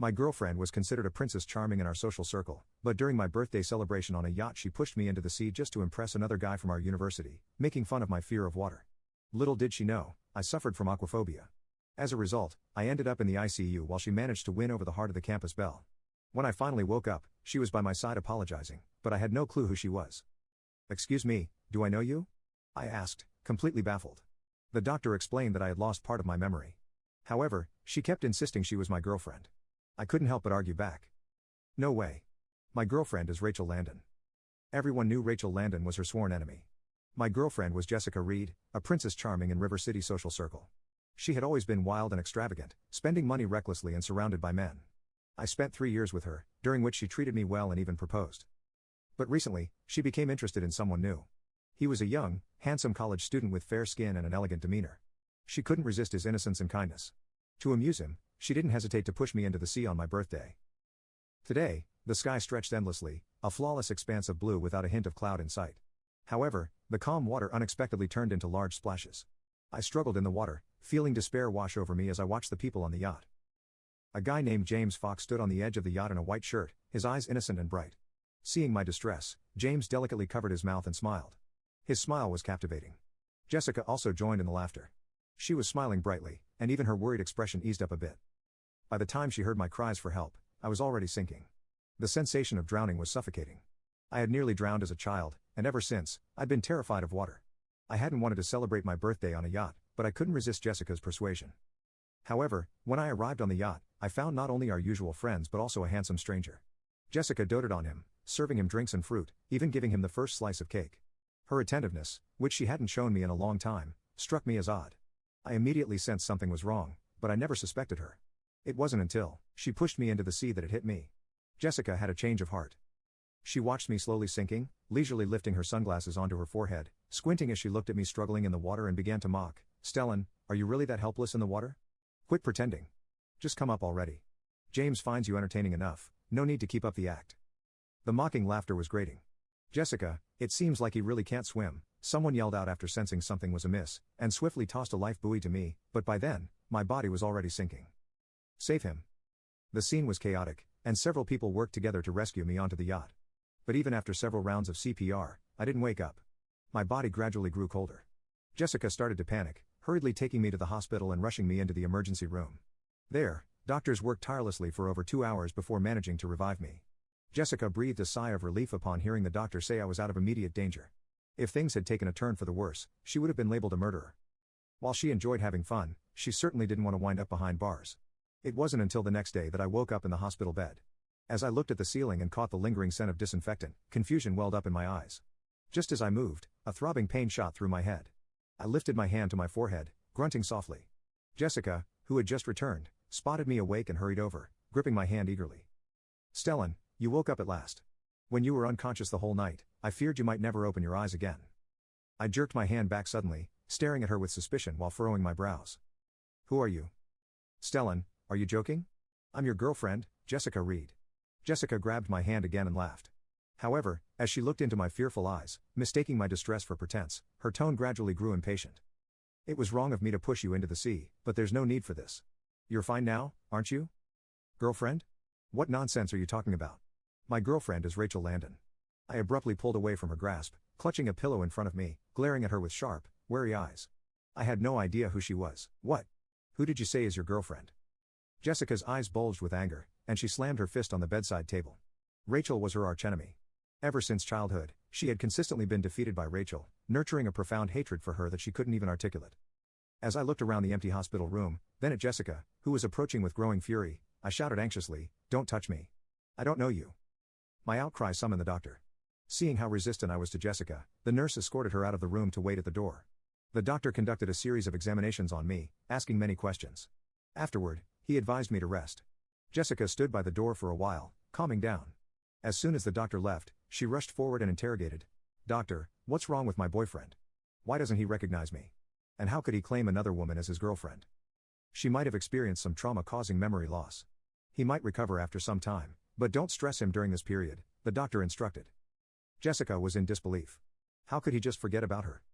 My girlfriend was considered a princess charming in our social circle, but during my birthday celebration on a yacht she pushed me into the sea just to impress another guy from our university, making fun of my fear of water. Little did she know, I suffered from aquaphobia. As a result, I ended up in the ICU while she managed to win over the heart of the campus belle. When I finally woke up, she was by my side apologizing, but I had no clue who she was. "Excuse me, do I know you?" I asked, completely baffled. The doctor explained that I had lost part of my memory. However, she kept insisting she was my girlfriend. I couldn't help but argue back. "No way. My girlfriend is Rachel Landon." Everyone knew Rachel Landon was her sworn enemy. My girlfriend was Jessica Reed, a princess charming in River City social circle. She had always been wild and extravagant, spending money recklessly and surrounded by men. I spent 3 years with her, during which she treated me well and even proposed. But recently, she became interested in someone new. He was a young, handsome college student with fair skin and an elegant demeanor. She couldn't resist his innocence and kindness. To amuse him, she didn't hesitate to push me into the sea on my birthday. Today, the sky stretched endlessly, a flawless expanse of blue without a hint of cloud in sight. However, the calm water unexpectedly turned into large splashes. I struggled in the water, feeling despair wash over me as I watched the people on the yacht. A guy named James Fox stood on the edge of the yacht in a white shirt, his eyes innocent and bright. Seeing my distress, James delicately covered his mouth and smiled. His smile was captivating. Jessica also joined in the laughter. She was smiling brightly, and even her worried expression eased up a bit. By the time she heard my cries for help, I was already sinking. The sensation of drowning was suffocating. I had nearly drowned as a child, and ever since, I'd been terrified of water. I hadn't wanted to celebrate my birthday on a yacht, but I couldn't resist Jessica's persuasion. However, when I arrived on the yacht, I found not only our usual friends but also a handsome stranger. Jessica doted on him, serving him drinks and fruit, even giving him the first slice of cake. Her attentiveness, which she hadn't shown me in a long time, struck me as odd. I immediately sensed something was wrong, but I never suspected her. It wasn't until she pushed me into the sea that it hit me. Jessica had a change of heart. She watched me slowly sinking, leisurely lifting her sunglasses onto her forehead, squinting as she looked at me struggling in the water and began to mock. "Stellan, are you really that helpless in the water? Quit pretending. Just come up already. James finds you entertaining enough, no need to keep up the act." The mocking laughter was grating. "Jessica, it seems like he really can't swim," someone yelled out after sensing something was amiss, and swiftly tossed a life buoy to me, but by then, my body was already sinking. "Save him." The scene was chaotic, and several people worked together to rescue me onto the yacht. But even after several rounds of CPR, I didn't wake up. My body gradually grew colder. Jessica started to panic, hurriedly taking me to the hospital and rushing me into the emergency room. There, doctors worked tirelessly for over 2 hours before managing to revive me. Jessica breathed a sigh of relief upon hearing the doctor say I was out of immediate danger. If things had taken a turn for the worse, she would have been labeled a murderer. While she enjoyed having fun, she certainly didn't want to wind up behind bars. It wasn't until the next day that I woke up in the hospital bed. As I looked at the ceiling and caught the lingering scent of disinfectant, confusion welled up in my eyes. Just as I moved, a throbbing pain shot through my head. I lifted my hand to my forehead, grunting softly. Jessica, who had just returned, spotted me awake and hurried over, gripping my hand eagerly. "Stellan, you woke up at last. When you were unconscious the whole night, I feared you might never open your eyes again." I jerked my hand back suddenly, staring at her with suspicion while furrowing my brows. "Who are you?" "Stellan, are you joking? I'm your girlfriend, Jessica Reed." Jessica grabbed my hand again and laughed. However, as she looked into my fearful eyes, mistaking my distress for pretense, her tone gradually grew impatient. "It was wrong of me to push you into the sea, but there's no need for this. You're fine now, aren't you? Girlfriend? What nonsense are you talking about? My girlfriend is Rachel Landon." I abruptly pulled away from her grasp, clutching a pillow in front of me, glaring at her with sharp, wary eyes. I had no idea who she was. "What? Who did you say is your girlfriend?" Jessica's eyes bulged with anger, and she slammed her fist on the bedside table. Rachel was her archenemy. Ever since childhood, she had consistently been defeated by Rachel, nurturing a profound hatred for her that she couldn't even articulate. As I looked around the empty hospital room, then at Jessica, who was approaching with growing fury, I shouted anxiously, "Don't touch me. I don't know you." My outcry summoned the doctor. Seeing how resistant I was to Jessica, the nurse escorted her out of the room to wait at the door. The doctor conducted a series of examinations on me, asking many questions. Afterward, he advised me to rest. Jessica stood by the door for a while, calming down. As soon as the doctor left, she rushed forward and interrogated. "Doctor, what's wrong with my boyfriend? Why doesn't he recognize me? And how could he claim another woman as his girlfriend? She might have experienced some trauma causing memory loss. He might recover after some time, but don't stress him during this period," the doctor instructed. Jessica was in disbelief. How could he just forget about her?